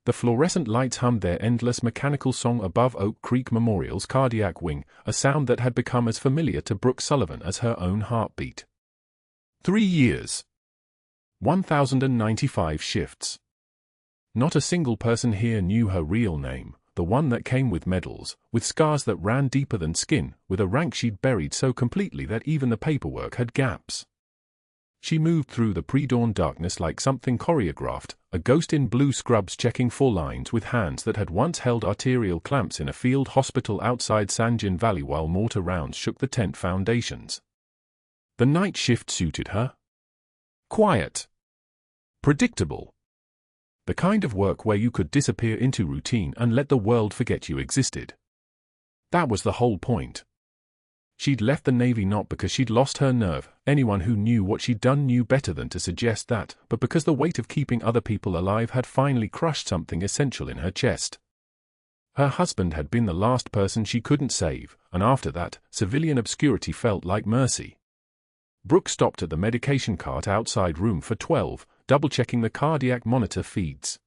The fluorescent lights hummed their endless mechanical song above Oak Creek Memorial's cardiac wing, a sound that had become as familiar to Brooke Sullivan as her own heartbeat. 3 years. 1,095 shifts. Not a single person here knew her real name, the one that came with medals, with scars that ran deeper than skin, with a rank she'd buried so completely that even the paperwork had gaps. She moved through the pre-dawn darkness like something choreographed, a ghost in blue scrubs checking 4 lines with hands that had once held arterial clamps in a field hospital outside San Gin Valley while mortar rounds shook the tent foundations. The night shift suited her. Quiet. Predictable. The kind of work where you could disappear into routine and let the world forget you existed. That was the whole point. She'd left the Navy not because she'd lost her nerve, anyone who knew what she'd done knew better than to suggest that, but because the weight of keeping other people alive had finally crushed something essential in her chest. Her husband had been the last person she couldn't save, and after that, civilian obscurity felt like mercy. Brooke stopped at the medication cart outside room for 12, double-checking the cardiac monitor feeds.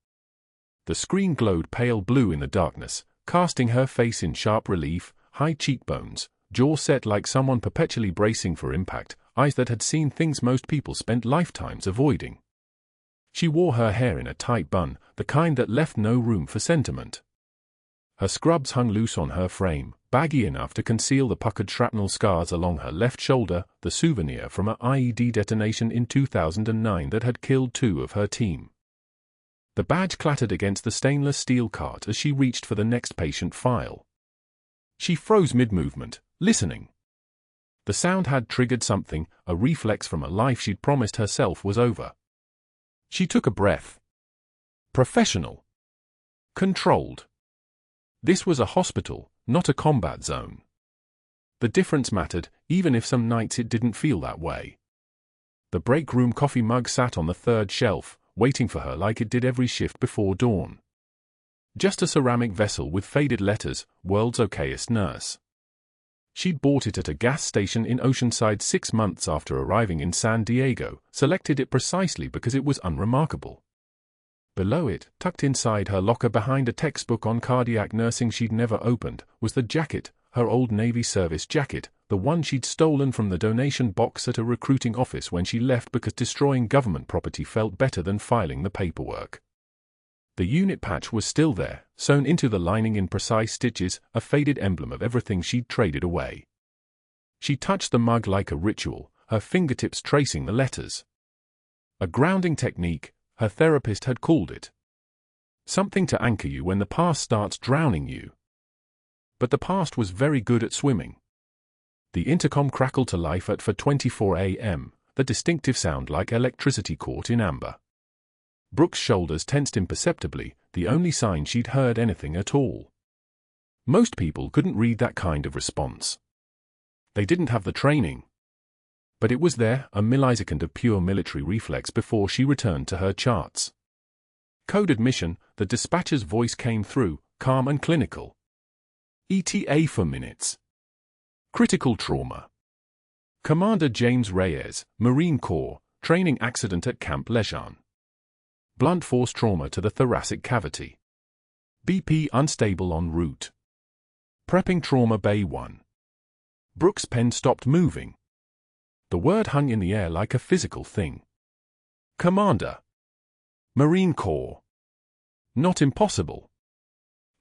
The screen glowed pale blue in the darkness, casting her face in sharp relief, high cheekbones, jaw set like someone perpetually bracing for impact, eyes that had seen things most people spent lifetimes avoiding. She wore her hair in a tight bun, the kind that left no room for sentiment. Her scrubs hung loose on her frame, baggy enough to conceal the puckered shrapnel scars along her left shoulder, the souvenir from an IED detonation in 2009 that had killed 2 of her team. The badge clattered against the stainless steel cart as she reached for the next patient file. She froze mid-movement, listening. The sound had triggered something, a reflex from a life she'd promised herself was over. She took a breath. Professional. Controlled. This was a hospital, not a combat zone. The difference mattered, even if some nights it didn't feel that way. The break room coffee mug sat on the 3rd shelf, waiting for her like it did every shift before dawn. Just a ceramic vessel with faded letters, "World's Okayest Nurse." She'd bought it at a gas station in Oceanside 6 months after arriving in San Diego, selected it precisely because it was unremarkable. Below it, tucked inside her locker behind a textbook on cardiac nursing she'd never opened, was the jacket, her old Navy service jacket, the one she'd stolen from the donation box at a recruiting office when she left because destroying government property felt better than filing the paperwork. The unit patch was still there, sewn into the lining in precise stitches, a faded emblem of everything she'd traded away. She touched the mug like a ritual, her fingertips tracing the letters. A grounding technique, her therapist had called it. Something to anchor you when the past starts drowning you. But the past was very good at swimming. The intercom crackled to life at 4:24 a.m., the distinctive sound like electricity caught in amber. Brooke's shoulders tensed imperceptibly, the only sign she'd heard anything at all. Most people couldn't read that kind of response. They didn't have the training. But it was there, a millisecond of pure military reflex before she returned to her charts. Coded mission, the dispatcher's voice came through, calm and clinical. ETA for minutes. Critical trauma. Commander James Reyes, Marine Corps, training accident at Camp Lejeune. Blunt force trauma to the thoracic cavity. BP unstable en route. Prepping trauma bay 1. Brooke's pen stopped moving. The word hung in the air like a physical thing. Commander. Marine Corps. Not impossible.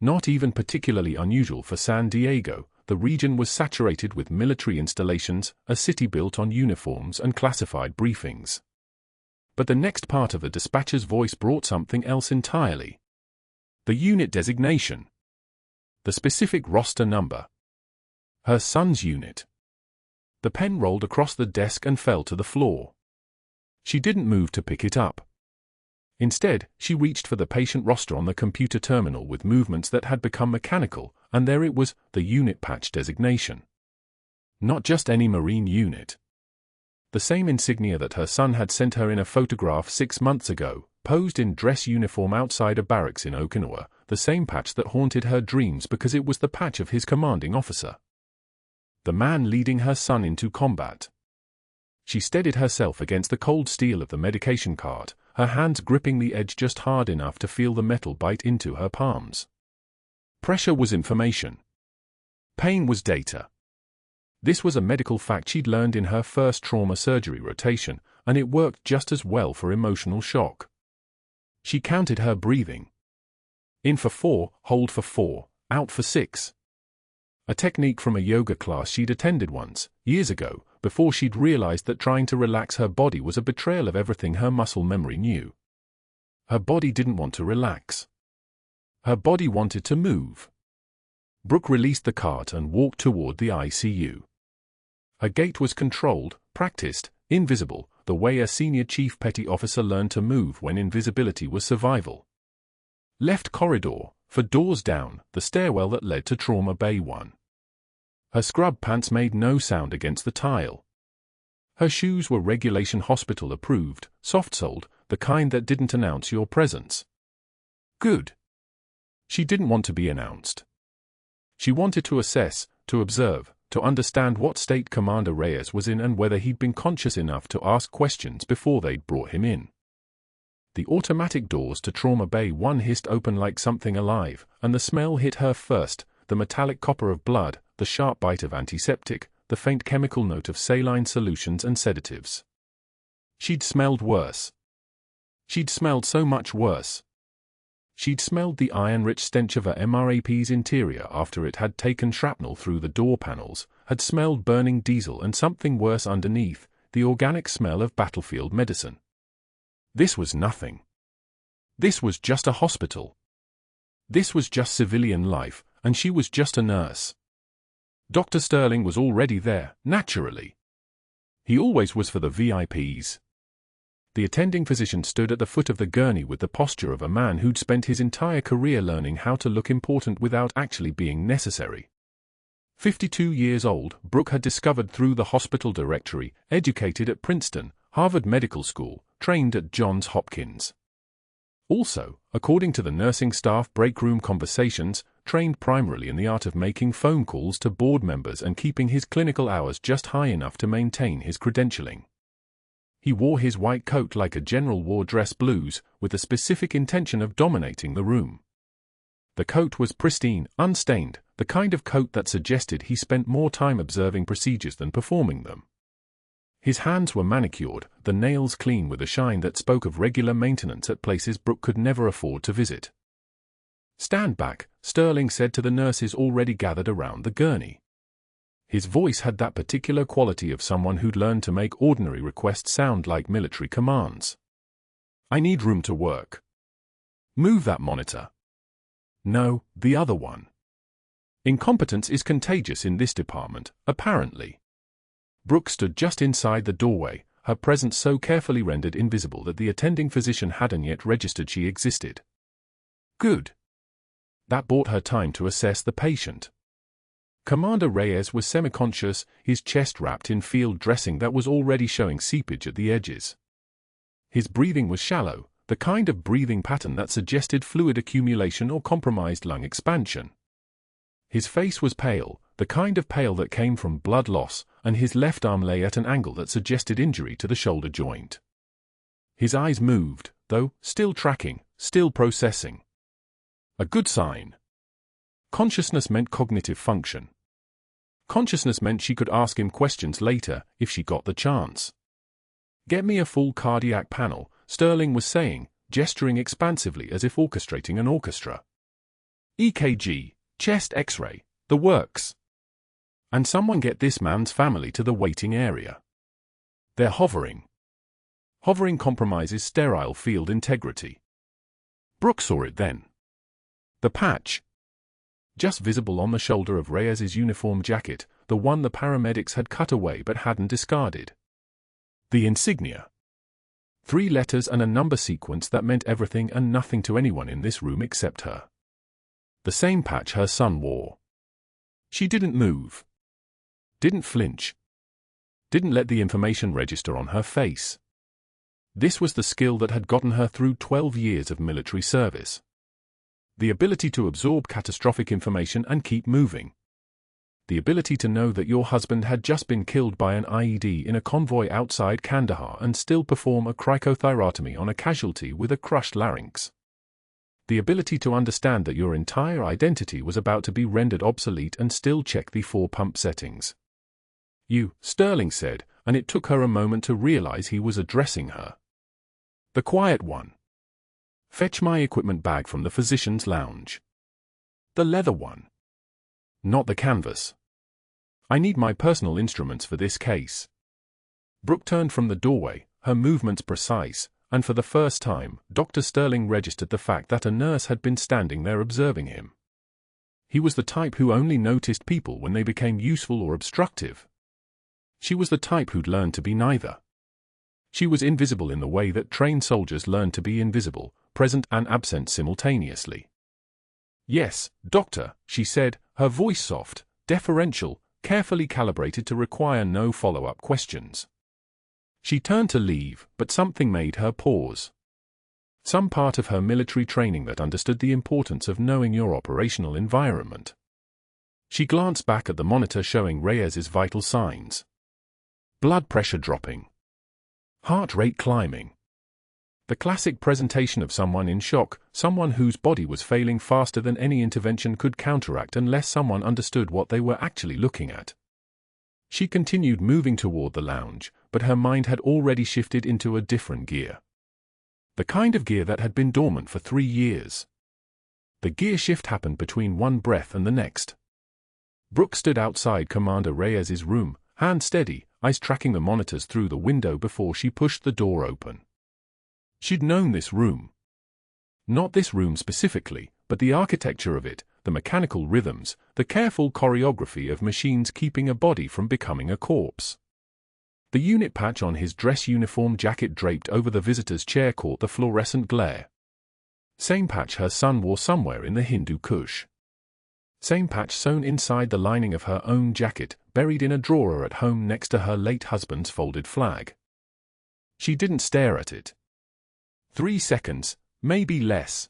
Not even particularly unusual for San Diego. The region was saturated with military installations, a city built on uniforms and classified briefings. But the next part of the dispatcher's voice brought something else entirely. The unit designation. The specific roster number. Her son's unit. The pen rolled across the desk and fell to the floor. She didn't move to pick it up. Instead, she reached for the patient roster on the computer terminal with movements that had become mechanical, and there it was, the unit patch designation. Not just any Marine unit. The same insignia that her son had sent her in a photograph 6 months ago, posed in dress uniform outside a barracks in Okinawa, the same patch that haunted her dreams because it was the patch of his commanding officer. The man leading her son into combat. She steadied herself against the cold steel of the medication cart, her hands gripping the edge just hard enough to feel the metal bite into her palms. Pressure was information. Pain was data. This was a medical fact she'd learned in her first trauma surgery rotation, and it worked just as well for emotional shock. She counted her breathing. In for 4, hold for 4, out for 6. A technique from a yoga class she'd attended once, years ago, before she'd realized that trying to relax her body was a betrayal of everything her muscle memory knew. Her body didn't want to relax. Her body wanted to move. Brooke released the cart and walked toward the ICU. Her gait was controlled, practiced, invisible, the way a senior chief petty officer learned to move when invisibility was survival. Left corridor, for doors down, the stairwell that led to Trauma Bay 1. Her scrub pants made no sound against the tile. Her shoes were regulation hospital approved, soft-soled, the kind that didn't announce your presence. Good. She didn't want to be announced. She wanted to assess, to observe, to understand what state Commander Reyes was in and whether he'd been conscious enough to ask questions before they'd brought him in. The automatic doors to Trauma Bay 1 hissed open like something alive, and the smell hit her first, the metallic copper of blood, the sharp bite of antiseptic, the faint chemical note of saline solutions and sedatives. She'd smelled worse. She'd smelled so much worse. She'd smelled the iron-rich stench of a MRAP's interior after it had taken shrapnel through the door panels, had smelled burning diesel and something worse underneath, the organic smell of battlefield medicine. This was nothing. This was just a hospital. This was just civilian life, and she was just a nurse. Dr. Sterling was already there, naturally. He always was for the VIPs. The attending physician stood at the foot of the gurney with the posture of a man who'd spent his entire career learning how to look important without actually being necessary. 52 years old, Brooke had discovered through the hospital directory, educated at Princeton, Harvard Medical School, trained at Johns Hopkins. Also, according to the nursing staff breakroom conversations, trained primarily in the art of making phone calls to board members and keeping his clinical hours just high enough to maintain his credentialing. He wore his white coat like a general wore dress blues, with the specific intention of dominating the room. The coat was pristine, unstained, the kind of coat that suggested he spent more time observing procedures than performing them. His hands were manicured, the nails clean with a shine that spoke of regular maintenance at places Brooke could never afford to visit. "Stand back," Sterling said to the nurses already gathered around the gurney. His voice had that particular quality of someone who'd learned to make ordinary requests sound like military commands. "I need room to work. Move that monitor." "No, the other one." Incompetence is contagious in this department, apparently. Brooke stood just inside the doorway, her presence so carefully rendered invisible that the attending physician hadn't yet registered she existed. Good. That bought her time to assess the patient. Commander Reyes was semi-conscious, his chest wrapped in field dressing that was already showing seepage at the edges. His breathing was shallow, the kind of breathing pattern that suggested fluid accumulation or compromised lung expansion. His face was pale, the kind of pale that came from blood loss, and his left arm lay at an angle that suggested injury to the shoulder joint. His eyes moved, though, still tracking, still processing. A good sign. Consciousness meant cognitive function. Consciousness meant she could ask him questions later, if she got the chance. "Get me a full cardiac panel," Sterling was saying, gesturing expansively as if orchestrating an orchestra. "EKG, chest X-ray, the works. And someone get this man's family to the waiting area. They're hovering. Hovering compromises sterile field integrity." Brooke saw it then. The patch. Just visible on the shoulder of Reyes's uniform jacket, the one the paramedics had cut away but hadn't discarded. The insignia. 3 letters and a number sequence that meant everything and nothing to anyone in this room except her. The same patch her son wore. She didn't move. Didn't flinch. Didn't let the information register on her face. This was the skill that had gotten her through 12 years of military service. The ability to absorb catastrophic information and keep moving. the ability to know that your husband had just been killed by an IED in a convoy outside Kandahar and still perform a cricothyrotomy on a casualty with a crushed larynx. The ability to understand that your entire identity was about to be rendered obsolete and still check the 4-pump settings. You, Sterling said, and it took her a moment to realize he was addressing her. The quiet one. Fetch my equipment bag from the physician's lounge. The leather one. Not the canvas. I need my personal instruments for this case. Brooke turned from the doorway, her movements precise, and for the first time, Dr. Sterling registered the fact that a nurse had been standing there observing him. He was the type who only noticed people when they became useful or obstructive. She was the type who'd learned to be neither. She was invisible in the way that trained soldiers learn to be invisible, present and absent simultaneously. Yes, doctor, she said, her voice soft, deferential, carefully calibrated to require no follow-up questions. She turned to leave, but something made her pause. Some part of her military training that understood the importance of knowing your operational environment. She glanced back at the monitor showing Reyes's vital signs. Blood pressure dropping. Heart rate climbing. The classic presentation of someone in shock, someone whose body was failing faster than any intervention could counteract unless someone understood what they were actually looking at. She continued moving toward the lounge, but her mind had already shifted into a different gear. The kind of gear that had been dormant for 3 years. The gear shift happened between one breath and the next. Brooke stood outside Commander Reyes's room, hand steady, eyes tracking the monitors through the window before she pushed the door open. She'd known this room. Not this room specifically, but the architecture of it, the mechanical rhythms, the careful choreography of machines keeping a body from becoming a corpse. The unit patch on his dress uniform jacket draped over the visitor's chair caught the fluorescent glare. Same patch her son wore somewhere in the Hindu Kush. Same patch sewn inside the lining of her own jacket, buried in a drawer at home next to her late husband's folded flag. She didn't stare at it. 3 seconds, maybe less.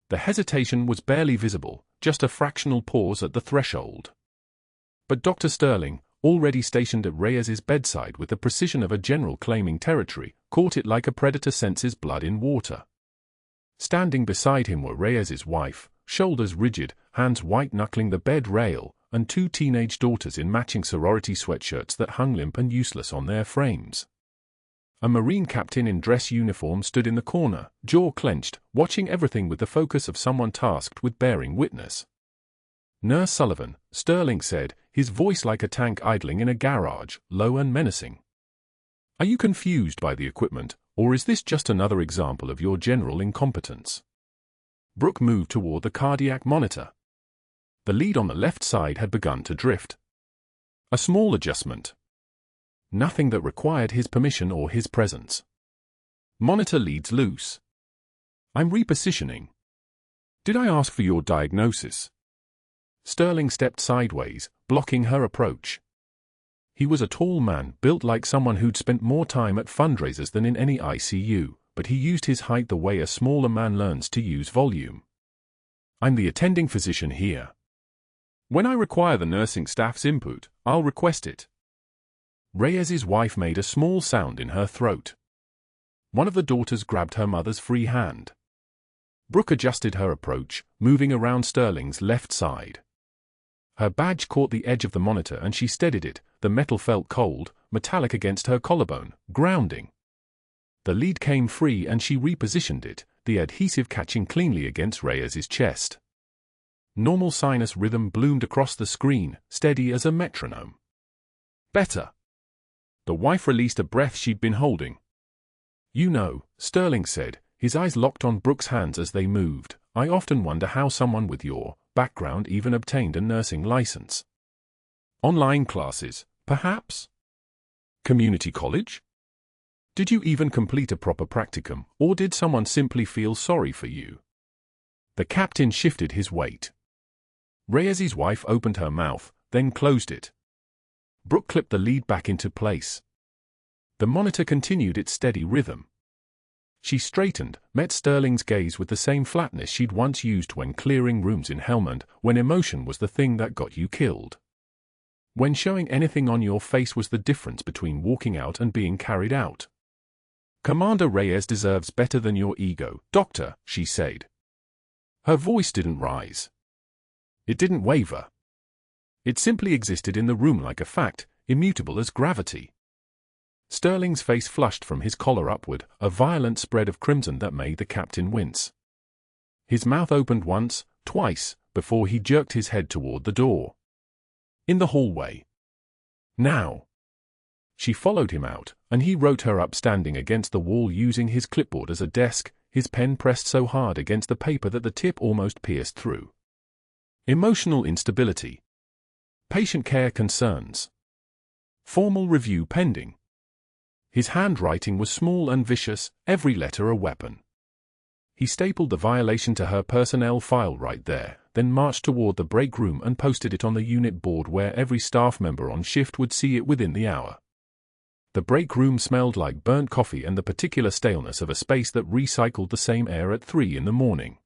The hesitation was barely visible, just a fractional pause at the threshold. But Dr. Sterling, already stationed at Reyes's bedside with the precision of a general claiming territory, caught it like a predator senses blood in water. Standing beside him were Reyes's wife, shoulders rigid, hands white-knuckling the bed rail, and 2 teenage daughters in matching sorority sweatshirts that hung limp and useless on their frames. A Marine captain in dress uniform stood in the corner, jaw clenched, watching everything with the focus of someone tasked with bearing witness. Nurse Sullivan, Sterling said, his voice like a tank idling in a garage, low and menacing. Are you confused by the equipment, or is this just another example of your general incompetence? Brooke moved toward the cardiac monitor. The lead on the left side had begun to drift. A small adjustment. Nothing that required his permission or his presence. Monitor leads loose. I'm repositioning. Did I ask for your diagnosis? Sterling stepped sideways, blocking her approach. He was a tall man, built like someone who'd spent more time at fundraisers than in any ICU, but he used his height the way a smaller man learns to use volume. I'm the attending physician here. When I require the nursing staff's input, I'll request it. Reyes's wife made a small sound in her throat. One of the daughters grabbed her mother's free hand. Brooke adjusted her approach, moving around Sterling's left side. Her badge caught the edge of the monitor and she steadied it, the metal felt cold, metallic against her collarbone, grounding. The lead came free and she repositioned it, the adhesive catching cleanly against Reyes's chest. Normal sinus rhythm bloomed across the screen, steady as a metronome. Better. The wife released a breath she'd been holding. You know, Sterling said, his eyes locked on Brooke's hands as they moved, I often wonder how someone with your background even obtained a nursing license. Online classes, perhaps? Community college? Did you even complete a proper practicum, or did someone simply feel sorry for you? The captain shifted his weight. Reyes's wife opened her mouth, then closed it. Brooke clipped the lead back into place. The monitor continued its steady rhythm. She straightened, met Sterling's gaze with the same flatness she'd once used when clearing rooms in Helmand, when emotion was the thing that got you killed. when showing anything on your face was the difference between walking out and being carried out. Commander Reyes deserves better than your ego, Doctor, she said. Her voice didn't rise. It didn't waver. It simply existed in the room like a fact, immutable as gravity. Sterling's face flushed from his collar upward, a violent spread of crimson that made the captain wince. His mouth opened once, twice, before he jerked his head toward the door. In the hallway. Now. She followed him out, and he wrote her up standing against the wall using his clipboard as a desk, his pen pressed so hard against the paper that the tip almost pierced through. Emotional instability. Patient care concerns. Formal review pending. His handwriting was small and vicious, every letter a weapon. He stapled the violation to her personnel file right there, then marched toward the break room and posted it on the unit board where every staff member on shift would see it within the hour. The break room smelled like burnt coffee and the particular staleness of a space that recycled the same air at 3 in the morning.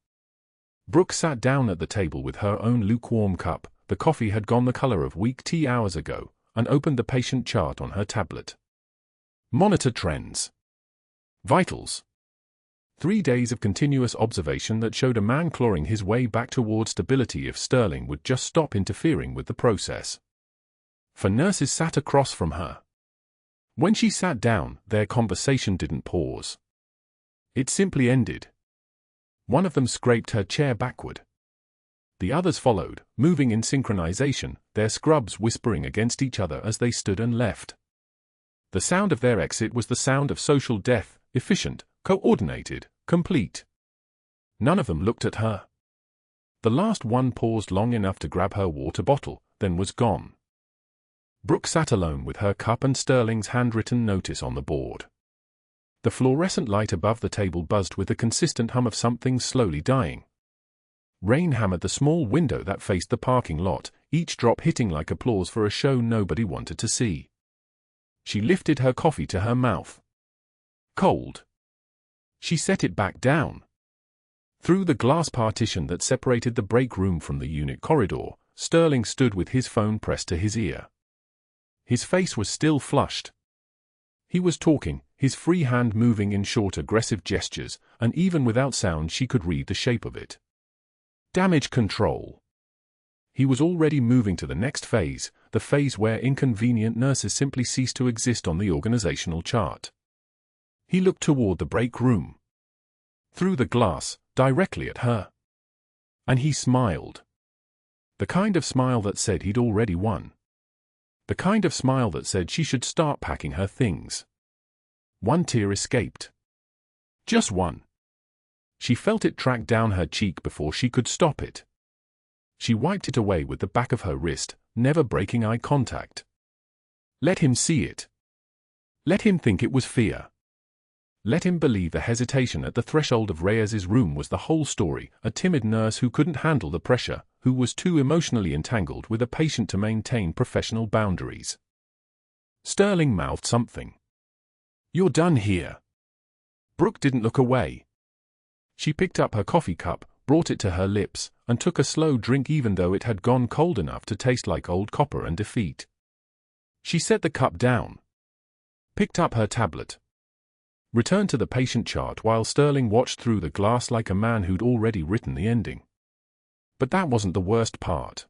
Brooke sat down at the table with her own lukewarm cup, the coffee had gone the color of weak tea hours ago, and opened the patient chart on her tablet. Monitor trends. Vitals. 3 days of continuous observation that showed a man clawing his way back toward stability if Sterling would just stop interfering with the process. 4 nurses sat across from her. When she sat down, their conversation didn't pause. It simply ended. One of them scraped her chair backward. The others followed, moving in synchronization, their scrubs whispering against each other as they stood and left. The sound of their exit was the sound of social death, efficient, coordinated, complete. None of them looked at her. The last one paused long enough to grab her water bottle, then was gone. Brooke sat alone with her cup and Sterling's handwritten notice on the board. The fluorescent light above the table buzzed with the consistent hum of something slowly dying. Rain hammered the small window that faced the parking lot, each drop hitting like applause for a show nobody wanted to see. She lifted her coffee to her mouth. Cold. She set it back down. Through the glass partition that separated the break room from the unit corridor, Sterling stood with his phone pressed to his ear. His face was still flushed. He was talking, his free hand moving in short aggressive gestures, and even without sound she could read the shape of it. Damage control. He was already moving to the next phase, the phase where inconvenient nurses simply cease to exist on the organizational chart. He looked toward the break room. Through the glass, directly at her. And he smiled. The kind of smile that said he'd already won. The kind of smile that said she should start packing her things. One tear escaped. Just one. She felt it track down her cheek before she could stop it. She wiped it away with the back of her wrist, never breaking eye contact. Let him see it. Let him think it was fear. Let him believe the hesitation at the threshold of Reyes's room was the whole story, a timid nurse who couldn't handle the pressure, who was too emotionally entangled with a patient to maintain professional boundaries. Sterling mouthed something. "You're done here." Brooke didn't look away. She picked up her coffee cup, brought it to her lips, and took a slow drink even though it had gone cold enough to taste like old copper and defeat. She set the cup down. Picked up her tablet. Returned to the patient chart while Sterling watched through the glass like a man who'd already written the ending. But that wasn't the worst part.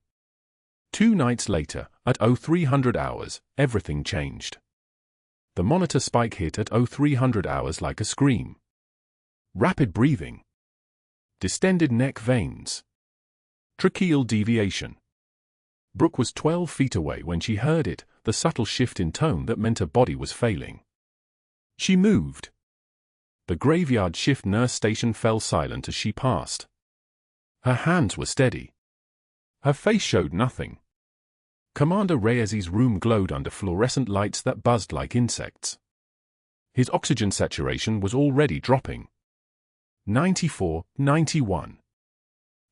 2 nights later, at 0300 hours, everything changed. The monitor spike hit at 0300 hours like a scream. Rapid breathing. Distended neck veins. Tracheal deviation. Brooke was 12 feet away when she heard it, the subtle shift in tone that meant her body was failing. She moved. The graveyard shift nurse station fell silent as she passed. Her hands were steady. Her face showed nothing. Commander Reyes's room glowed under fluorescent lights that buzzed like insects. His oxygen saturation was already dropping. 94, 91.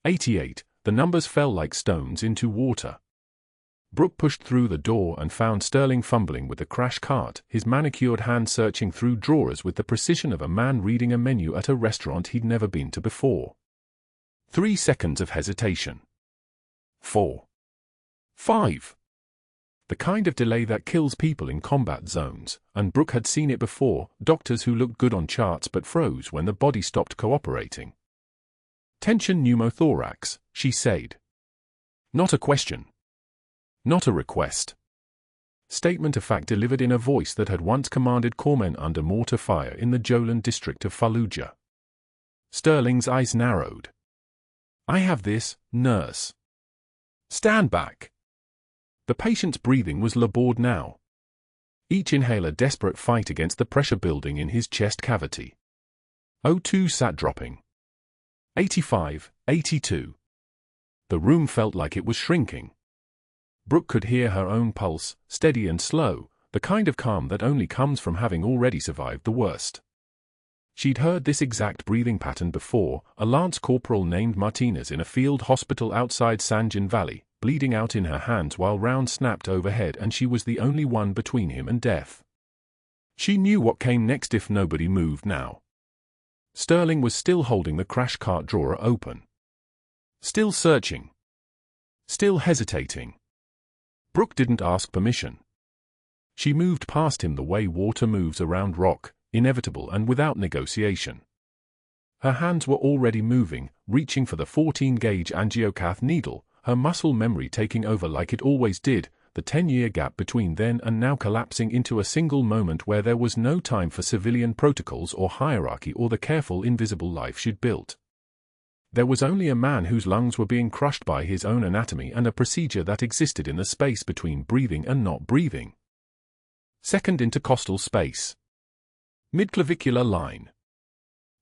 88, the numbers fell like stones into water. Brooke pushed through the door and found Sterling fumbling with the crash cart, his manicured hand searching through drawers with the precision of a man reading a menu at a restaurant he'd never been to before. 3 seconds of hesitation. 4. 5. The kind of delay that kills people in combat zones, and Brooke had seen it before, doctors who looked good on charts but froze when the body stopped cooperating. "Tension pneumothorax," she said. Not a question. Not a request. Statement of fact delivered in a voice that had once commanded corpsmen under mortar fire in the Jolan district of Fallujah. Sterling's eyes narrowed. "I have this, nurse." "Stand back." The patient's breathing was labored now. Each inhale a desperate fight against the pressure building in his chest cavity. O2 sat dropping. 85, 82. The room felt like it was shrinking. Brooke could hear her own pulse, steady and slow, the kind of calm that only comes from having already survived the worst. She'd heard this exact breathing pattern before, a lance corporal named Martinez in a field hospital outside San Juan Valley, bleeding out in her hands while rounds snapped overhead, and she was the only one between him and death. She knew what came next if nobody moved now. Sterling was still holding the crash cart drawer open. Still searching. Still hesitating. Brooke didn't ask permission. She moved past him the way water moves around rock, inevitable and without negotiation. Her hands were already moving, reaching for the 14-gauge angiocath needle, her muscle memory taking over like it always did, the 10-year gap between then and now collapsing into a single moment where there was no time for civilian protocols or hierarchy or the careful invisible life she'd built. There was only a man whose lungs were being crushed by his own anatomy and a procedure that existed in the space between breathing and not breathing. Second intercostal space. Midclavicular line.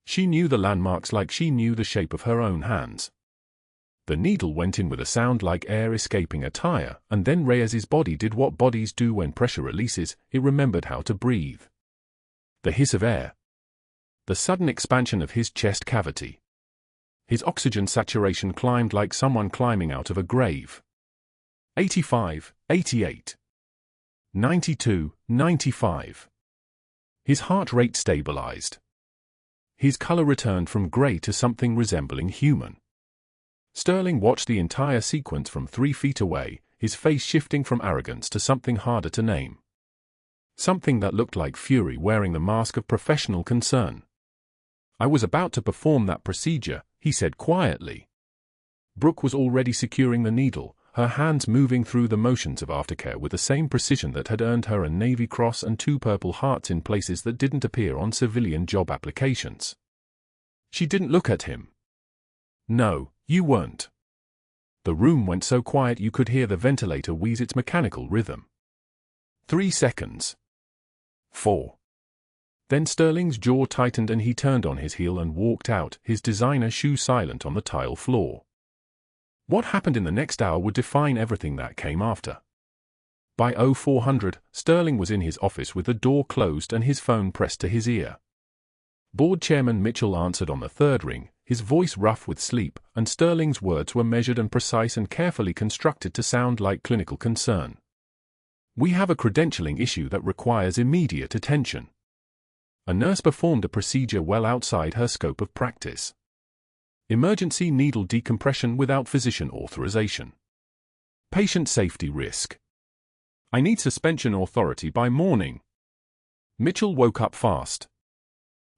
She knew the landmarks like she knew the shape of her own hands. The needle went in with a sound like air escaping a tire, and then Reyes's body did what bodies do when pressure releases, it remembered how to breathe. The hiss of air. The sudden expansion of his chest cavity. His oxygen saturation climbed like someone climbing out of a grave. 85, 88. 92, 95. His heart rate stabilized. His color returned from gray to something resembling human. Sterling watched the entire sequence from 3 feet away, his face shifting from arrogance to something harder to name. Something that looked like fury wearing the mask of professional concern. "I was about to perform that procedure," he said quietly. Brooke was already securing the needle, her hands moving through the motions of aftercare with the same precision that had earned her a Navy Cross and 2 Purple Hearts in places that didn't appear on civilian job applications. She didn't look at him. "No, you weren't." The room went so quiet you could hear the ventilator wheeze its mechanical rhythm. 3 seconds. 4. Then Sterling's jaw tightened and he turned on his heel and walked out, his designer shoe silent on the tile floor. What happened in the next hour would define everything that came after. By 0400, Sterling was in his office with the door closed and his phone pressed to his ear. Board Chairman Mitchell answered on the 3rd ring, his voice rough with sleep, and Sterling's words were measured and precise and carefully constructed to sound like clinical concern. "We have a credentialing issue that requires immediate attention." A nurse performed a procedure well outside her scope of practice. Emergency needle decompression without physician authorization. Patient safety risk. "I need suspension authority by morning." Mitchell woke up fast.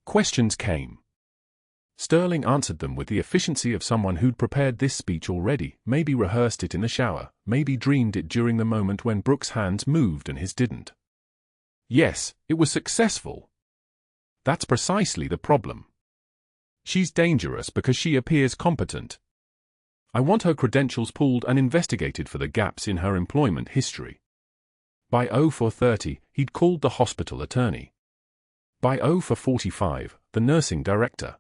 Questions came. Sterling answered them with the efficiency of someone who'd prepared this speech already, maybe rehearsed it in the shower, maybe dreamed it during the moment when Brooke's hands moved and his didn't. Yes, it was successful. That's precisely the problem. She's dangerous because she appears competent. I want her credentials pulled and investigated for the gaps in her employment history. By 0430, he'd called the hospital attorney. By 0445, the nursing director.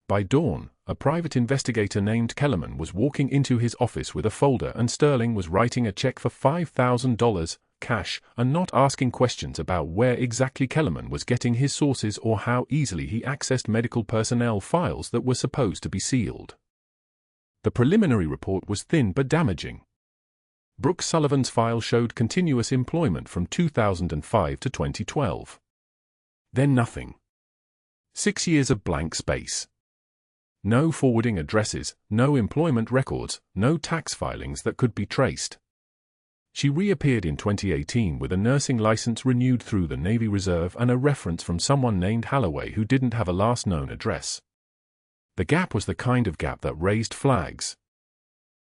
By dawn, a private investigator named Helmand was walking into his office with a folder and Sterling was writing a check for $5,000, cash, and not asking questions about where exactly Helmand was getting his sources or how easily he accessed medical personnel files that were supposed to be sealed. The preliminary report was thin but damaging. Brooke Sullivan's file showed continuous employment from 2005 to 2012. Then nothing. 6 years of blank space. No forwarding addresses, no employment records, no tax filings that could be traced. She reappeared in 2018 with a nursing license renewed through the Navy Reserve and a reference from someone named Holloway who didn't have a last known address. The gap was the kind of gap that raised flags.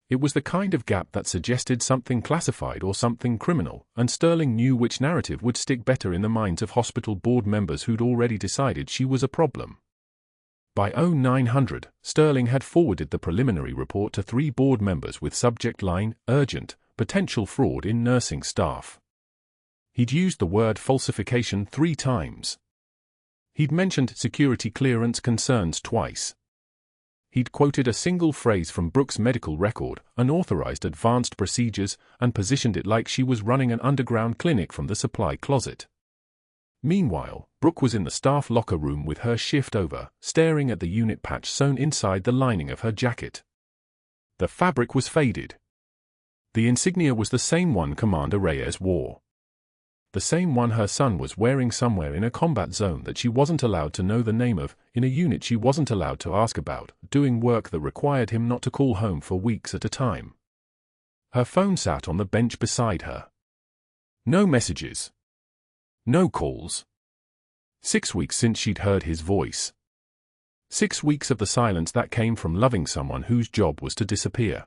It was the kind of gap that suggested something classified or something criminal, and Sterling knew which narrative would stick better in the minds of hospital board members who'd already decided she was a problem. By 0900, Sterling had forwarded the preliminary report to 3 board members with subject line, urgent, potential fraud in nursing staff. He'd used the word falsification 3 times. He'd mentioned security clearance concerns twice. He'd quoted a single phrase from Brooke's medical record, unauthorized advanced procedures, and positioned it like she was running an underground clinic from the supply closet. Meanwhile, Brooke was in the staff locker room with her shift over, staring at the unit patch sewn inside the lining of her jacket. The fabric was faded. The insignia was the same one Commander Reyes wore. The same one her son was wearing somewhere in a combat zone that she wasn't allowed to know the name of, in a unit she wasn't allowed to ask about, doing work that required him not to call home for weeks at a time. Her phone sat on the bench beside her. No messages. No calls. 6 weeks since she'd heard his voice. 6 weeks of the silence that came from loving someone whose job was to disappear.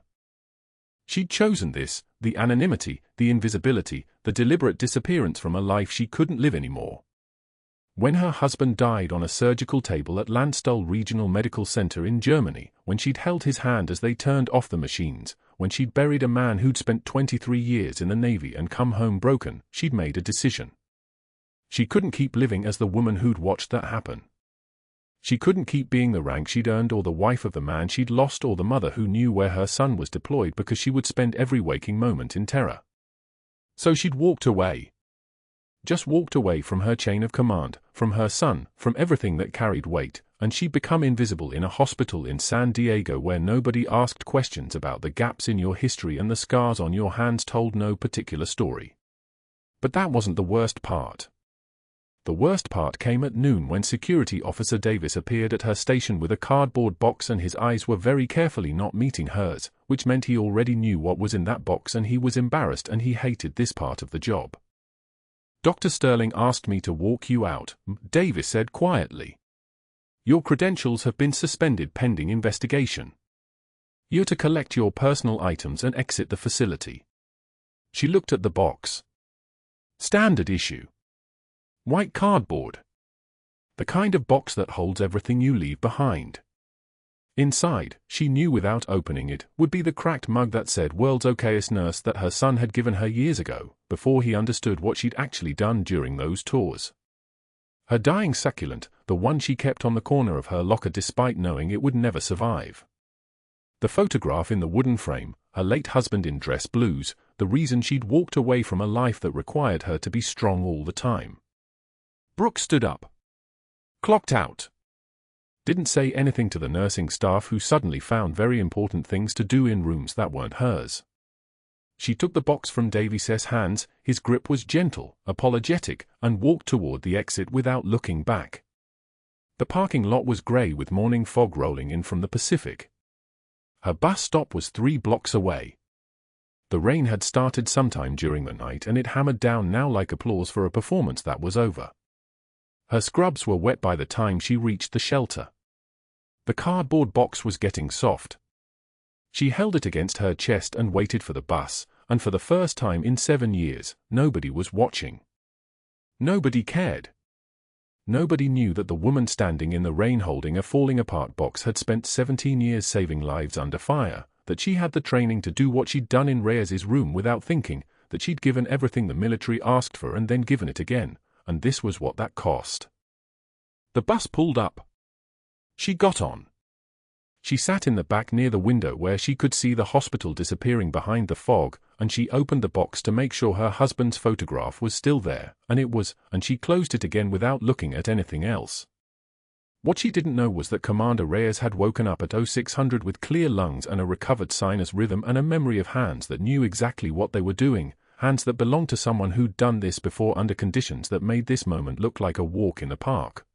She'd chosen this, the anonymity, the invisibility, the deliberate disappearance from a life she couldn't live anymore. When her husband died on a surgical table at Landstuhl Regional Medical Center in Germany, when she'd held his hand as they turned off the machines, when she'd buried a man who'd spent 23 years in the Navy and come home broken, she'd made a decision. She couldn't keep living as the woman who'd watched that happen. She couldn't keep being the rank she'd earned or the wife of the man she'd lost or the mother who knew where her son was deployed because she would spend every waking moment in terror. So she'd walked away. Just walked away from her chain of command, from her son, from everything that carried weight, and she'd become invisible in a hospital in San Diego where nobody asked questions about the gaps in your history and the scars on your hands told no particular story. But that wasn't the worst part. The worst part came at noon when Security Officer Davis appeared at her station with a cardboard box and his eyes were very carefully not meeting hers, which meant he already knew what was in that box and he was embarrassed and he hated this part of the job. "Dr. Sterling asked me to walk you out," Davis said quietly. "Your credentials have been suspended pending investigation. You're to collect your personal items and exit the facility." She looked at the box. Standard issue. White cardboard. The kind of box that holds everything you leave behind. Inside, she knew without opening it, would be the cracked mug that said "World's Okayest Nurse" that her son had given her years ago, before he understood what she'd actually done during those tours. Her dying succulent, the one she kept on the corner of her locker despite knowing it would never survive. The photograph in the wooden frame, her late husband in dress blues, the reason she'd walked away from a life that required her to be strong all the time. Brooke stood up. Clocked out. Didn't say anything to the nursing staff who suddenly found very important things to do in rooms that weren't hers. She took the box from Davis's hands, his grip was gentle, apologetic, and walked toward the exit without looking back. The parking lot was gray with morning fog rolling in from the Pacific. Her bus stop was 3 blocks away. The rain had started sometime during the night and it hammered down now like applause for a performance that was over. Her scrubs were wet by the time she reached the shelter. The cardboard box was getting soft. She held it against her chest and waited for the bus, and for the first time in 7 years, nobody was watching. Nobody cared. Nobody knew that the woman standing in the rain holding a falling-apart box had spent 17 years saving lives under fire, that she had the training to do what she'd done in Reyes's room without thinking, that she'd given everything the military asked for and then given it again, and this was what that cost. The bus pulled up. She got on. She sat in the back near the window where she could see the hospital disappearing behind the fog, and she opened the box to make sure her husband's photograph was still there, and it was, and she closed it again without looking at anything else. What she didn't know was that Commander Reyes had woken up at 0600 with clear lungs and a recovered sinus rhythm and a memory of hands that knew exactly what they were doing, hands that belonged to someone who'd done this before under conditions that made this moment look like a walk in the park.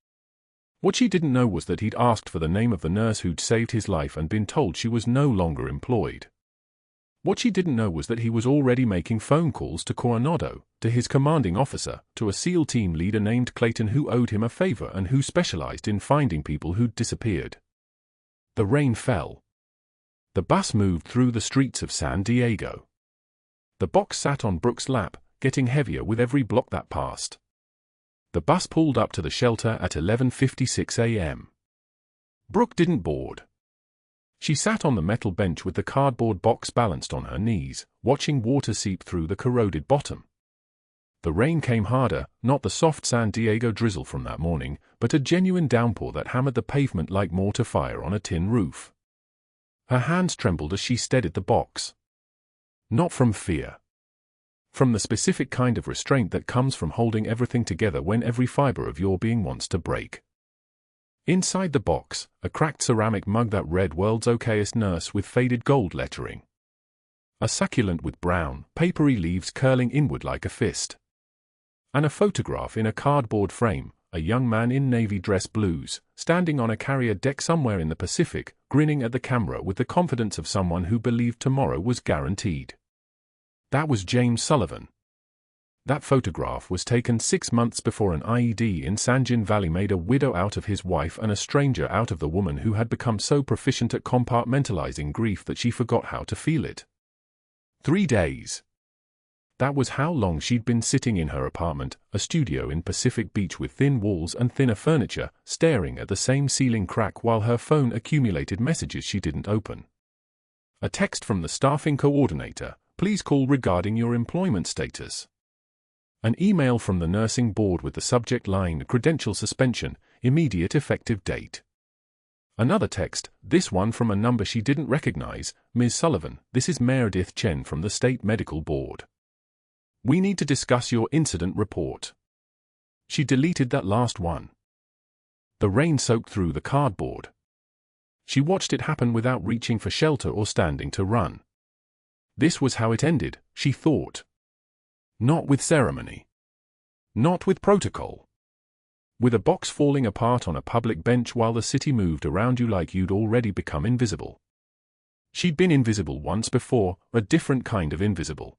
What she didn't know was that he'd asked for the name of the nurse who'd saved his life and been told she was no longer employed. What she didn't know was that he was already making phone calls to Coronado, to his commanding officer, to a SEAL team leader named Clayton who owed him a favor and who specialized in finding people who'd disappeared. The rain fell. The bus moved through the streets of San Diego. The box sat on Brooke's lap, getting heavier with every block that passed. The bus pulled up to the shelter at 11:56 a.m. Brooke didn't board. She sat on the metal bench with the cardboard box balanced on her knees, watching water seep through the corroded bottom. The rain came harder, not the soft San Diego drizzle from that morning, but a genuine downpour that hammered the pavement like mortar fire on a tin roof. Her hands trembled as she steadied the box. Not from fear. From the specific kind of restraint that comes from holding everything together when every fiber of your being wants to break. Inside the box, a cracked ceramic mug that read "World's Okayest Nurse" with faded gold lettering. A succulent with brown, papery leaves curling inward like a fist. And a photograph in a cardboard frame, a young man in navy dress blues, standing on a carrier deck somewhere in the Pacific, grinning at the camera with the confidence of someone who believed tomorrow was guaranteed. That was James Sullivan. That photograph was taken 6 months before an IED in San Gin Valley made a widow out of his wife and a stranger out of the woman who had become so proficient at compartmentalizing grief that she forgot how to feel it. 3 days. That was how long she'd been sitting in her apartment, a studio in Pacific Beach with thin walls and thinner furniture, staring at the same ceiling crack while her phone accumulated messages she didn't open. A text from the staffing coordinator, "Please call regarding your employment status." An email from the nursing board with the subject line "Credential suspension, immediate effective date." Another text, this one from a number she didn't recognize, "Ms. Sullivan, this is Meredith Chen from the State Medical Board. We need to discuss your incident report." She deleted that last one. The rain soaked through the cardboard. She watched it happen without reaching for shelter or standing to run. This was how it ended, she thought. Not with ceremony. Not with protocol. With a box falling apart on a public bench while the city moved around you like you'd already become invisible. She'd been invisible once before, a different kind of invisible.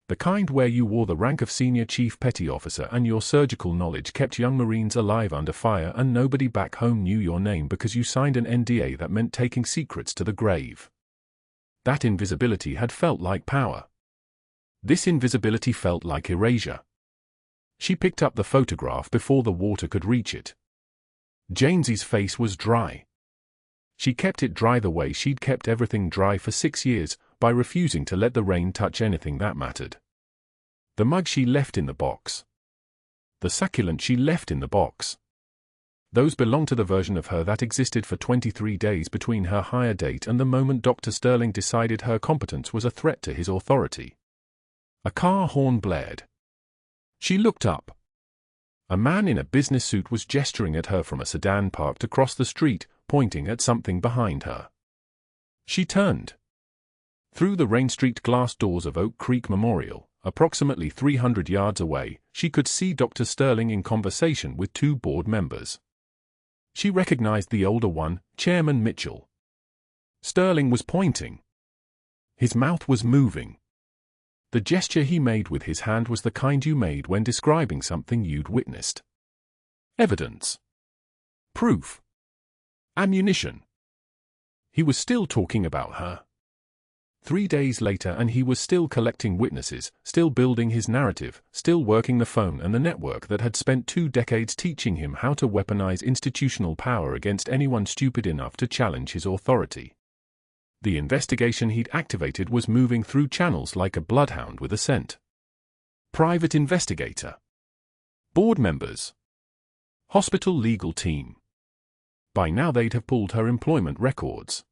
The kind where you wore the rank of senior chief petty officer and your surgical knowledge kept young Marines alive under fire and nobody back home knew your name because you signed an NDA that meant taking secrets to the grave. That invisibility had felt like power. This invisibility felt like erasure. She picked up the photograph before the water could reach it. James's face was dry. She kept it dry the way she'd kept everything dry for 6 years, by refusing to let the rain touch anything that mattered. The mug she left in the box. The succulent she left in the box. Those belonged to the version of her that existed for 23 days between her hire date and the moment Dr. Sterling decided her competence was a threat to his authority. A car horn blared. She looked up. A man in a business suit was gesturing at her from a sedan parked across the street, pointing at something behind her. She turned. Through the rain-streaked glass doors of Oak Creek Memorial, approximately 300 yards away, she could see Dr. Sterling in conversation with 2 board members. She recognized the older one, Chairman Mitchell. Sterling was pointing. His mouth was moving. The gesture he made with his hand was the kind you made when describing something you'd witnessed. Evidence. Proof. Ammunition. He was still talking about her. 3 days later and he was still collecting witnesses, still building his narrative, still working the phone and the network that had spent 2 decades teaching him how to weaponize institutional power against anyone stupid enough to challenge his authority. The investigation he'd activated was moving through channels like a bloodhound with a scent. Private investigator. Board members. Hospital legal team. By now they'd have pulled her employment records.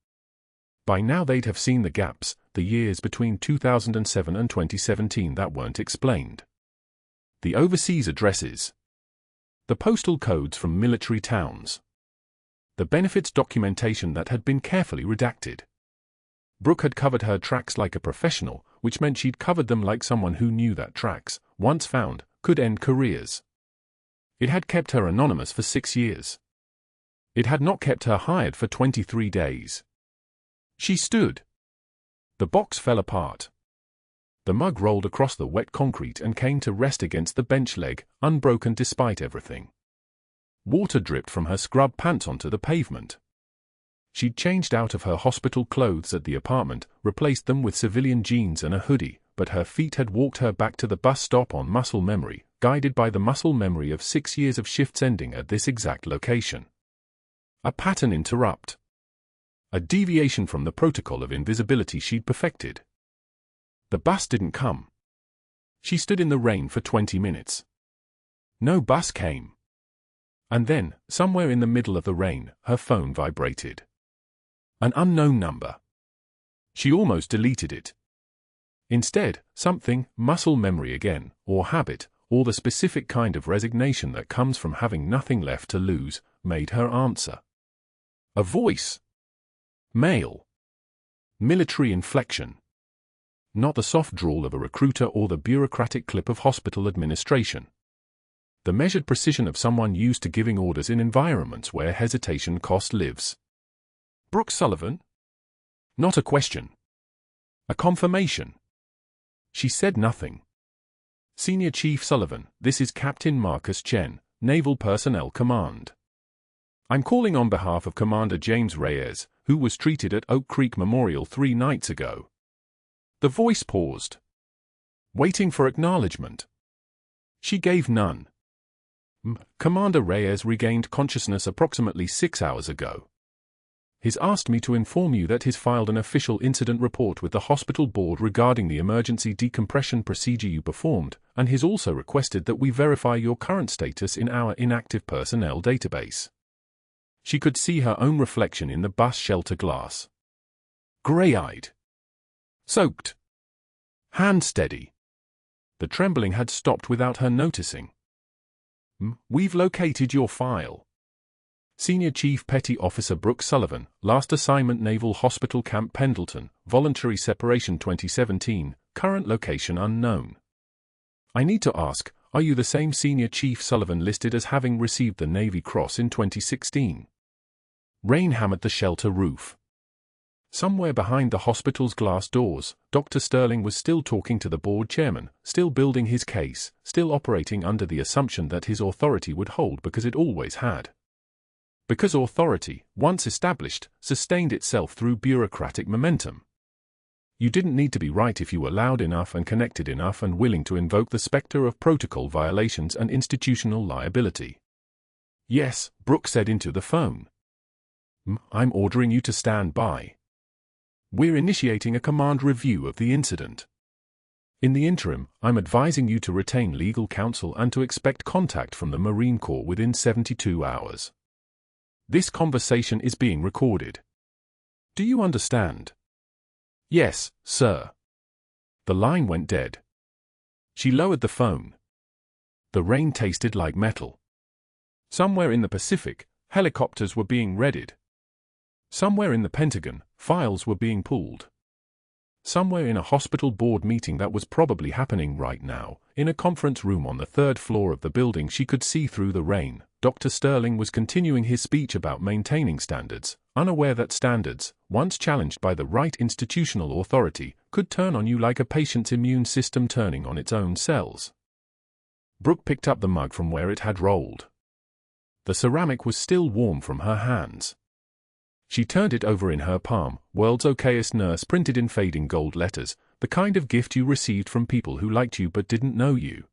By now they'd have seen the gaps, the years between 2007 and 2017 that weren't explained. The overseas addresses. The postal codes from military towns. The benefits documentation that had been carefully redacted. Brooke had covered her tracks like a professional, which meant she'd covered them like someone who knew that tracks, once found, could end careers. It had kept her anonymous for 6 years. It had not kept her hired for 23 days. She stood. The box fell apart. The mug rolled across the wet concrete and came to rest against the bench leg, unbroken despite everything. Water dripped from her scrub pants onto the pavement. She'd changed out of her hospital clothes at the apartment, replaced them with civilian jeans and a hoodie, but her feet had walked her back to the bus stop on muscle memory, guided by the muscle memory of 6 years of shifts ending at this exact location. A pattern interrupt. A deviation from the protocol of invisibility she'd perfected. The bus didn't come. She stood in the rain for 20 minutes. No bus came. And then, somewhere in the middle of the rain, her phone vibrated. An unknown number. She almost deleted it. Instead, something, muscle memory again, or habit, or the specific kind of resignation that comes from having nothing left to lose, made her answer. A voice. Male. Military inflection. Not the soft drawl of a recruiter or the bureaucratic clip of hospital administration. The measured precision of someone used to giving orders in environments where hesitation cost lives. Brooke Sullivan? Not a question. A confirmation. She said nothing. Senior Chief Sullivan, this is Captain Marcus Chen, Naval Personnel Command. I'm calling on behalf of Commander James Reyes, who was treated at Oak Creek Memorial 3 nights ago. The voice paused, waiting for acknowledgement. She gave none. Commander Reyes regained consciousness approximately 6 hours ago. He's asked me to inform you that he's filed an official incident report with the hospital board regarding the emergency decompression procedure you performed, and he's also requested that we verify your current status in our inactive personnel database. She could see her own reflection in the bus shelter glass. Gray-eyed. Soaked. Hand steady. The trembling had stopped without her noticing. We've located your file. Senior Chief Petty Officer Brooke Sullivan, last assignment Naval Hospital Camp Pendleton, voluntary separation 2017, current location unknown. I need to ask, are you the same Senior Chief Sullivan listed as having received the Navy Cross in 2016? Rain hammered the shelter roof. Somewhere behind the hospital's glass doors, Dr. Sterling was still talking to the board chairman, still building his case, still operating under the assumption that his authority would hold because it always had. Because authority, once established, sustained itself through bureaucratic momentum. You didn't need to be right if you were loud enough and connected enough and willing to invoke the specter of protocol violations and institutional liability. Yes, Brooke said into the phone. I'm ordering you to stand by. We're initiating a command review of the incident. In the interim, I'm advising you to retain legal counsel and to expect contact from the Marine Corps within 72 hours. This conversation is being recorded. Do you understand? Yes, sir. The line went dead. She lowered the phone. The rain tasted like metal. Somewhere in the Pacific, helicopters were being readied. Somewhere in the Pentagon, files were being pulled. Somewhere in a hospital board meeting that was probably happening right now, in a conference room on the 3rd floor of the building she could see through the rain, Dr. Sterling was continuing his speech about maintaining standards, unaware that standards, once challenged by the right institutional authority, could turn on you like a patient's immune system turning on its own cells. Brooke picked up the mug from where it had rolled. The ceramic was still warm from her hands. She turned it over in her palm, "World's Okayest Nurse" printed in fading gold letters, the kind of gift you received from people who liked you but didn't know you.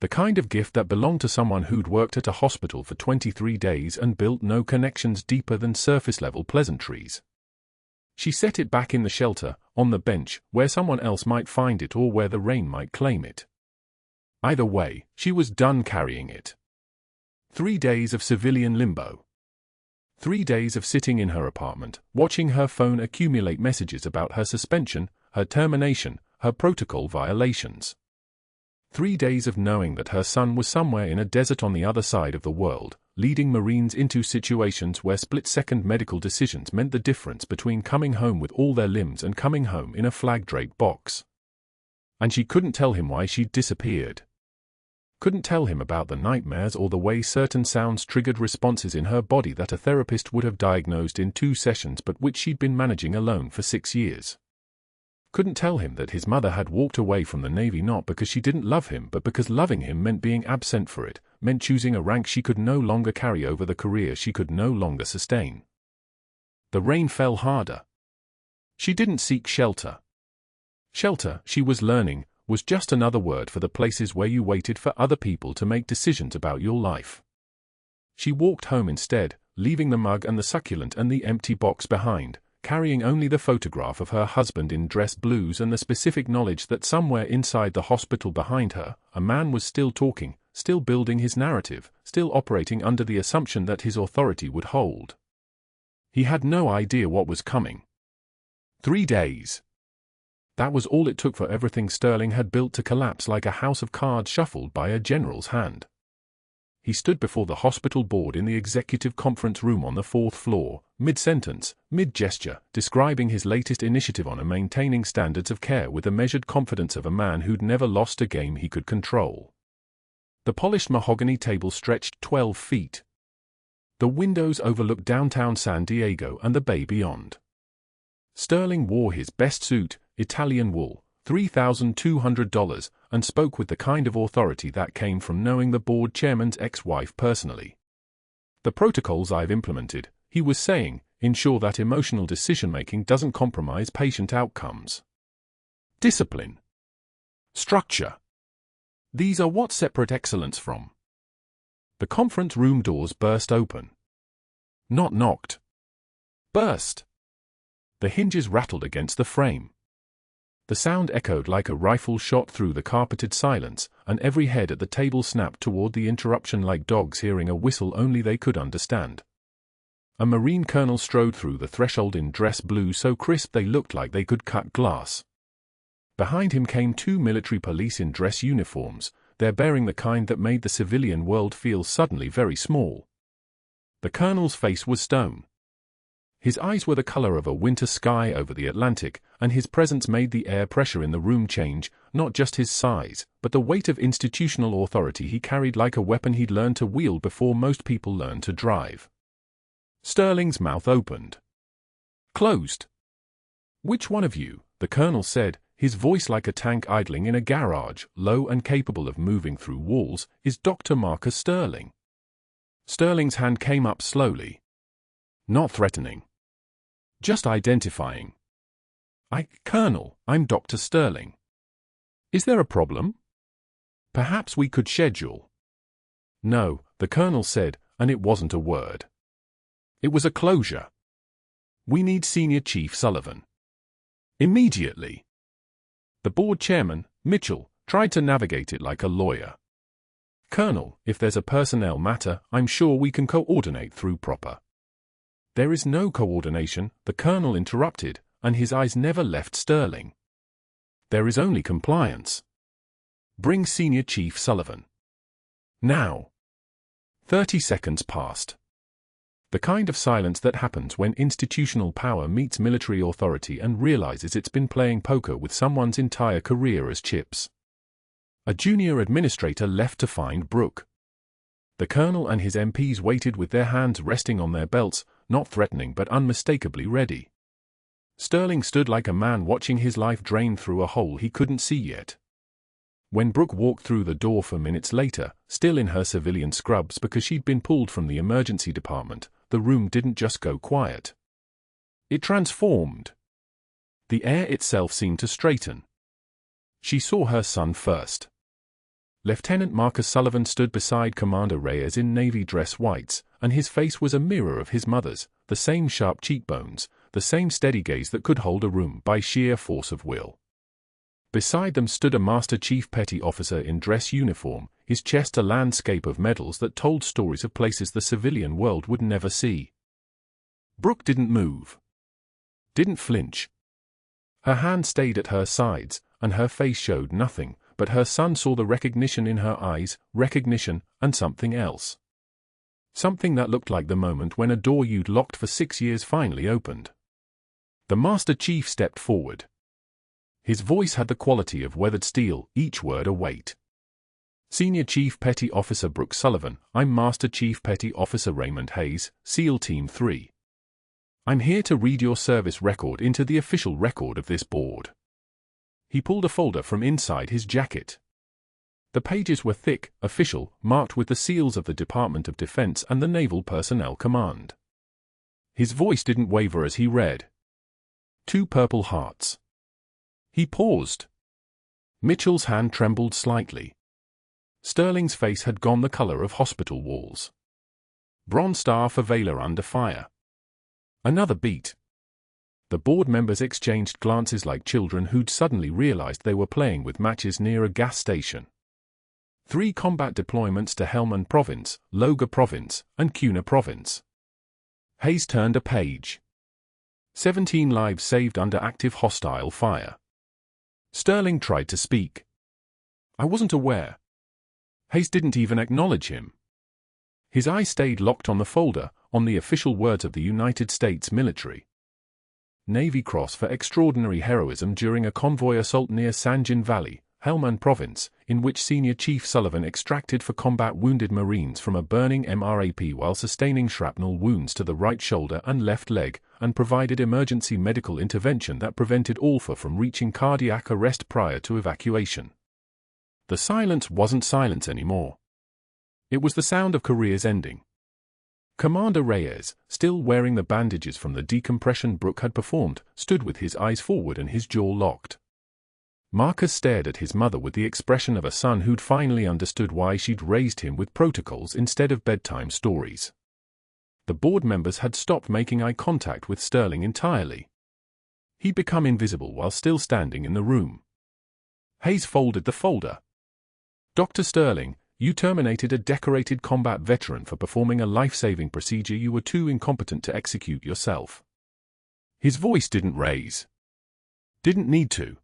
The kind of gift that belonged to someone who'd worked at a hospital for 23 days and built no connections deeper than surface-level pleasantries. She set it back in the shelter, on the bench, where someone else might find it or where the rain might claim it. Either way, she was done carrying it. 3 days of civilian limbo. 3 days of sitting in her apartment, watching her phone accumulate messages about her suspension, her termination, her protocol violations. 3 days of knowing that her son was somewhere in a desert on the other side of the world, leading Marines into situations where split-second medical decisions meant the difference between coming home with all their limbs and coming home in a flag-draped box. And she couldn't tell him why she'd disappeared. Couldn't tell him about the nightmares or the way certain sounds triggered responses in her body that a therapist would have diagnosed in 2 sessions but which she'd been managing alone for 6 years. couldn't tell him that his mother had walked away from the Navy not because she didn't love him but because loving him meant being absent for it, meant choosing a rank she could no longer carry over the career she could no longer sustain. The rain fell harder. She didn't seek shelter. Shelter, she was learning, was just another word for the places where you waited for other people to make decisions about your life. She walked home instead, leaving the mug and the succulent and the empty box behind, carrying only the photograph of her husband in dress blues and the specific knowledge that somewhere inside the hospital behind her, a man was still talking, still building his narrative, still operating under the assumption that his authority would hold. He had no idea what was coming. 3 days. That was all it took for everything Sterling had built to collapse like a house of cards shuffled by a general's hand. He stood before the hospital board in the executive conference room on the 4th floor, mid-sentence, mid-gesture, describing his latest initiative on maintaining standards of care with the measured confidence of a man who'd never lost a game he could control. The polished mahogany table stretched 12 feet. The windows overlooked downtown San Diego and the bay beyond. Sterling wore his best suit, Italian wool, $3,200, and spoke with the kind of authority that came from knowing the board chairman's ex-wife personally. The protocols I've implemented, he was saying, ensure that emotional decision-making doesn't compromise patient outcomes. Discipline. Structure. These are what separate excellence from. The conference room doors burst open. Not knocked. Burst. The hinges rattled against the frame. The sound echoed like a rifle shot through the carpeted silence, and every head at the table snapped toward the interruption like dogs hearing a whistle only they could understand. A Marine colonel strode through the threshold in dress blue so crisp they looked like they could cut glass. Behind him came 2 military police in dress uniforms, they're bearing the kind that made the civilian world feel suddenly very small. The colonel's face was stone. His eyes were the color of a winter sky over the Atlantic, and his presence made the air pressure in the room change, not just his size, but the weight of institutional authority he carried like a weapon he'd learned to wield before most people learned to drive. Sterling's mouth opened. Closed. "Which one of you," the colonel said, his voice like a tank idling in a garage, low and capable of moving through walls, "is Dr. Marcus Sterling?" Sterling's hand came up slowly. Not threatening. Just identifying. Colonel, I'm Dr. Sterling. Is there a problem? Perhaps we could schedule. No, the colonel said, and it wasn't a word. It was a closure. We need Senior Chief Sullivan. Immediately. The board chairman, Mitchell, tried to navigate it like a lawyer. Colonel, if there's a personnel matter, I'm sure we can coordinate through proper. There is no coordination, the colonel interrupted, and his eyes never left Sterling. There is only compliance. Bring Senior Chief Sullivan. Now. 30 seconds passed. The kind of silence that happens when institutional power meets military authority and realizes it's been playing poker with someone's entire career as chips. A junior administrator left to find Brooke. The colonel and his MPs waited with their hands resting on their belts, not threatening but unmistakably ready. Sterling stood like a man watching his life drain through a hole he couldn't see yet. When Brooke walked through the door 4 minutes later, still in her civilian scrubs because she'd been pulled from the emergency department, the room didn't just go quiet. It transformed. The air itself seemed to straighten. She saw her son first. Lieutenant Marcus Sullivan stood beside Commander Reyes in navy dress whites, and his face was a mirror of his mother's, the same sharp cheekbones, the same steady gaze that could hold a room by sheer force of will. Beside them stood a Master Chief Petty Officer in dress uniform, his chest a landscape of medals that told stories of places the civilian world would never see. Brooke didn't move. Didn't flinch. Her hand stayed at her sides, and her face showed nothing, but her son saw the recognition in her eyes, recognition, and something else. Something that looked like the moment when a door you'd locked for 6 years finally opened. The Master Chief stepped forward. His voice had the quality of weathered steel, each word a weight. Senior Chief Petty Officer Brooke Sullivan, I'm Master Chief Petty Officer Raymond Hayes, SEAL Team 3. I'm here to read your service record into the official record of this board. he pulled a folder from inside his jacket. The pages were thick, official, marked with the seals of the Department of Defense and the Naval Personnel Command. His voice didn't waver as he read. 2 Purple Hearts. He paused. Mitchell's hand trembled slightly. Sterling's face had gone the color of hospital walls. Bronze Star for Valor under fire. Another beat. The board members exchanged glances like children who'd suddenly realized they were playing with matches near a gas station. 3 combat deployments to Helmand Province, Loga Province, and Cunha Province. Hayes turned a page. 17 lives saved under active hostile fire. Sterling tried to speak. I wasn't aware. Hayes didn't even acknowledge him. His eyes stayed locked on the folder, on the official words of the United States military. Navy Cross for extraordinary heroism during a convoy assault near Sanjin Valley, Helmand Province, in which Senior Chief Sullivan extracted for combat wounded Marines from a burning MRAP while sustaining shrapnel wounds to the right shoulder and left leg, and provided emergency medical intervention that prevented Alpha from reaching cardiac arrest prior to evacuation. The silence wasn't silence anymore. It was the sound of careers ending. Commander Reyes, still wearing the bandages from the decompression Brooke had performed, stood with his eyes forward and his jaw locked. Marcus stared at his mother with the expression of a son who'd finally understood why she'd raised him with protocols instead of bedtime stories. The board members had stopped making eye contact with Sterling entirely. He'd become invisible while still standing in the room. Hayes folded the folder. Dr. Sterling, you terminated a decorated combat veteran for performing a life-saving procedure you were too incompetent to execute yourself. His voice didn't raise. Didn't need to.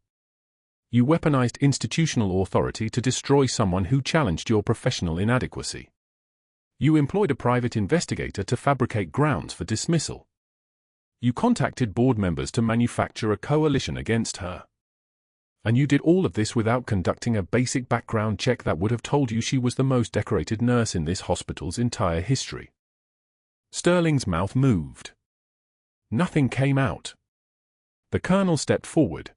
You weaponized institutional authority to destroy someone who challenged your professional inadequacy. You employed a private investigator to fabricate grounds for dismissal. You contacted board members to manufacture a coalition against her. And you did all of this without conducting a basic background check that would have told you she was the most decorated nurse in this hospital's entire history. Sterling's mouth moved. Nothing came out. The colonel stepped forward.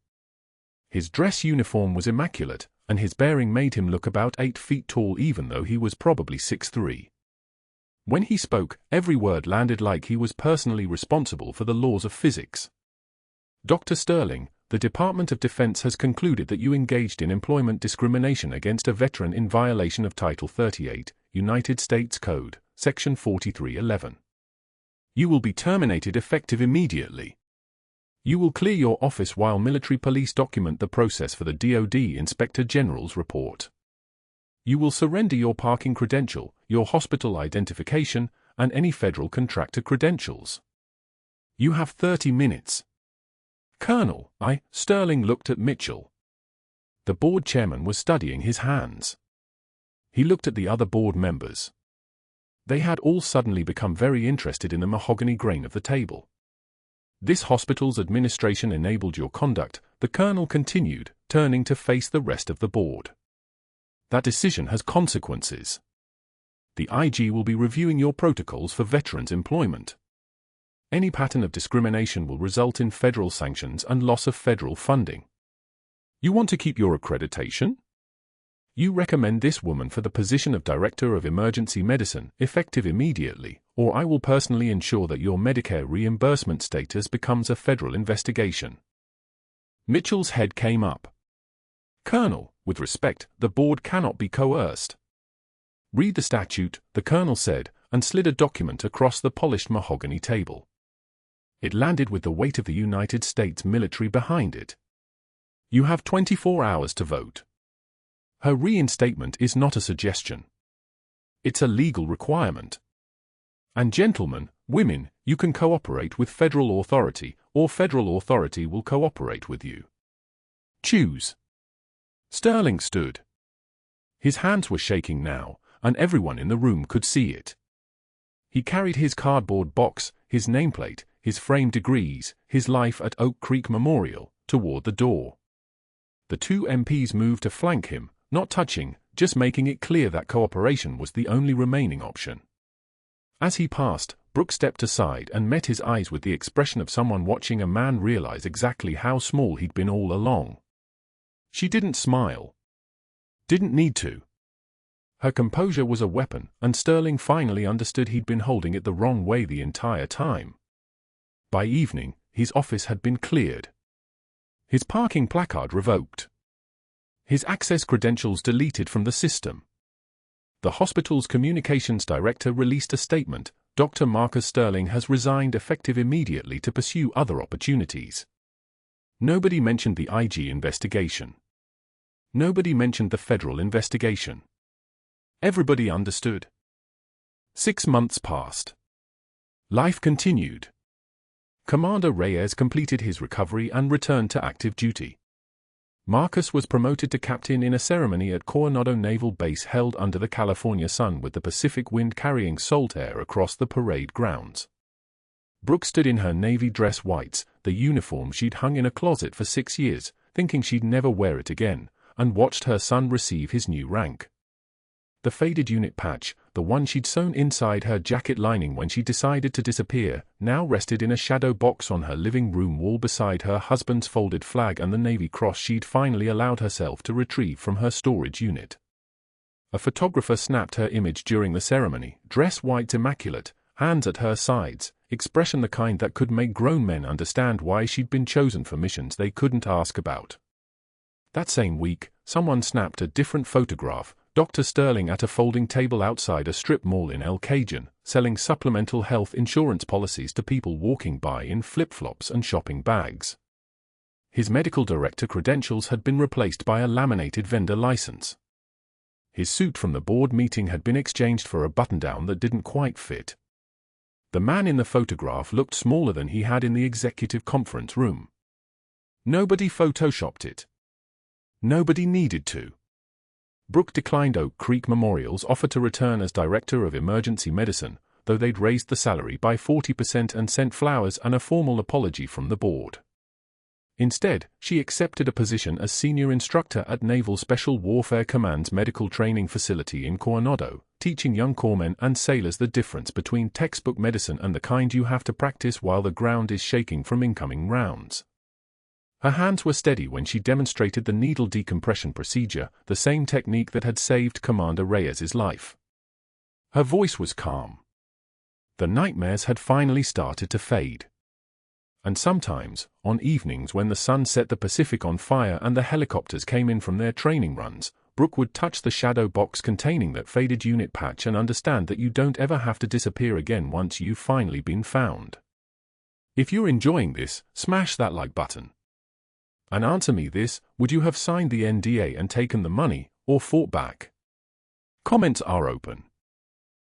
His dress uniform was immaculate, and his bearing made him look about 8 feet tall even though he was probably 6'3". When he spoke, every word landed like he was personally responsible for the laws of physics. Dr. Sterling, the Department of Defense has concluded that you engaged in employment discrimination against a veteran in violation of Title 38, United States Code, Section 4311. You will be terminated effective immediately. You will clear your office while military police document the process for the DoD Inspector General's report. You will surrender your parking credential, your hospital identification, and any federal contractor credentials. You have 30 minutes. Colonel, Sterling looked at Mitchell. The board chairman was studying his hands. He looked at the other board members. They had all suddenly become very interested in the mahogany grain of the table. This hospital's administration enabled your conduct, the colonel continued, turning to face the rest of the board. That decision has consequences. The IG will be reviewing your protocols for veterans' employment. Any pattern of discrimination will result in federal sanctions and loss of federal funding. You want to keep your accreditation? You recommend this woman for the position of Director of Emergency Medicine, effective immediately, or I will personally ensure that your Medicare reimbursement status becomes a federal investigation. Mitchell's head came up. Colonel, with respect, the board cannot be coerced. Read the statute, the colonel said, and slid a document across the polished mahogany table. It landed with the weight of the United States military behind it. You have 24 hours to vote. Her reinstatement is not a suggestion. It's a legal requirement. And gentlemen, women, you can cooperate with federal authority, or federal authority will cooperate with you. Choose. Sterling stood. His hands were shaking now, and everyone in the room could see it. He carried his cardboard box, his nameplate, his framed degrees, his life at Oak Creek Memorial, toward the door. The 2 MPs moved to flank him, not touching, just making it clear that cooperation was the only remaining option. As he passed, Brooke stepped aside and met his eyes with the expression of someone watching a man realize exactly how small he'd been all along. She didn't smile. Didn't need to. Her composure was a weapon, and Sterling finally understood he'd been holding it the wrong way the entire time. By evening, his office had been cleared. His parking placard revoked. His access credentials deleted from the system. The hospital's communications director released a statement: Dr. Marcus Sterling has resigned effective immediately to pursue other opportunities. Nobody mentioned the IG investigation. Nobody mentioned the federal investigation. Everybody understood. 6 months passed. Life continued. Commander Reyes completed his recovery and returned to active duty. Marcus was promoted to captain in a ceremony at Coronado Naval Base held under the California sun with the Pacific wind carrying salt air across the parade grounds. Brooke stood in her navy dress whites, the uniform she'd hung in a closet for 6 years, thinking she'd never wear it again, and watched her son receive his new rank. The faded unit patch, the one she'd sewn inside her jacket lining when she decided to disappear, now rested in a shadow box on her living room wall beside her husband's folded flag and the Navy cross she'd finally allowed herself to retrieve from her storage unit. A photographer snapped her image during the ceremony, dress white immaculate, hands at her sides, expression the kind that could make grown men understand why she'd been chosen for missions they couldn't ask about. That same week, someone snapped a different photograph, Dr. Sterling at a folding table outside a strip mall in El Cajon, selling supplemental health insurance policies to people walking by in flip-flops and shopping bags. His medical director credentials had been replaced by a laminated vendor license. His suit from the board meeting had been exchanged for a button-down that didn't quite fit. The man in the photograph looked smaller than he had in the executive conference room. Nobody photoshopped it. Nobody needed to. Brooke declined Oak Creek Memorial's offer to return as Director of Emergency Medicine, though they'd raised the salary by 40% and sent flowers and a formal apology from the board. Instead, she accepted a position as Senior Instructor at Naval Special Warfare Command's Medical Training Facility in Coronado, teaching young corpsmen and sailors the difference between textbook medicine and the kind you have to practice while the ground is shaking from incoming rounds. Her hands were steady when she demonstrated the needle decompression procedure, the same technique that had saved Commander Reyes's life. Her voice was calm. The nightmares had finally started to fade. And sometimes, on evenings when the sun set the Pacific on fire and the helicopters came in from their training runs, Brooke would touch the shadow box containing that faded unit patch and understand that you don't ever have to disappear again once you've finally been found. If you're enjoying this, smash that like button. And answer me this: would you have signed the NDA and taken the money, or fought back? Comments are open.